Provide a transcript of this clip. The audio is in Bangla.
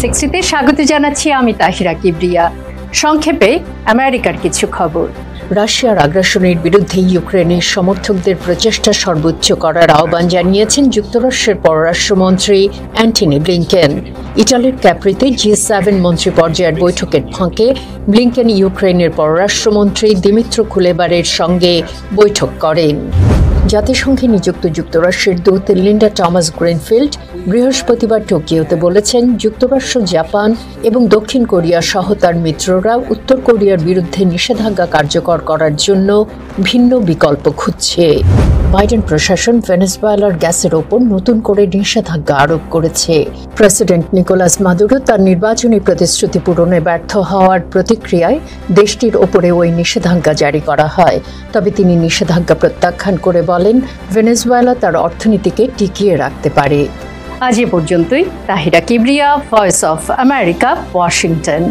360-তে স্বাগত জানাচ্ছি আমি তাহিরা কিবরিয়া। সংক্ষেপে আমেরিকার কিছু খবর। রাশিয়ার আগ্রাসনের বিরুদ্ধে ইউক্রেনের সমর্থকদের প্রচেষ্টা সর্বোচ্চ করার আহ্বান জানিয়েছেন যুক্তরাষ্ট্রের পররাষ্ট্রমন্ত্রী অ্যান্টনি ব্লিংকেন। ইটালির ক্যাপ্রিতে G7 মন্ত্রী পর্যায়ের বৈঠকের ফাঁকে ব্লিংকেন ইউক্রেনের পররাষ্ট্রমন্ত্রী দিমিত্র কুলেবারের সঙ্গে বৈঠক করেন। জাতিসংঘে নিযুক্ত যুক্তরাষ্ট্রের দূত লিন্ডা টমাস গ্রিনফিল্ড বৃহস্পতিবার টোকিওতে বলেছেন, যুক্তরাষ্ট্র, জাপান এবং দক্ষিণ কোরিয়া সহ তার মিত্ররা উত্তর কোরিয়ার বিরুদ্ধে নিষেধাজ্ঞা কার্যকর করার জন্য ভিন্ন বিকল্প খুঁজছে। বাইডেন প্রশাসন ভেনেজুয়েলার গ্যাসের ওপর নতুন করে নিষেধাজ্ঞা আরোপ করেছে। প্রেসিডেন্ট নিকোলাস মাদুরো তার নির্বাচনী প্রতিশ্রুতি পূরণে ব্যর্থ হওয়ার প্রতিক্রিয়ায় দেশটির ওপরে ওই নিষেধাজ্ঞা জারি করা হয়। তবে তিনি নিষেধাজ্ঞা প্রত্যাখ্যান করে বলেন, ভেনেজুয়েলা তার অর্থনীতিকে টিকিয়ে রাখতে পারে। আজ এ পর্যন্তই। Tahira Kibria, voice of America, Washington.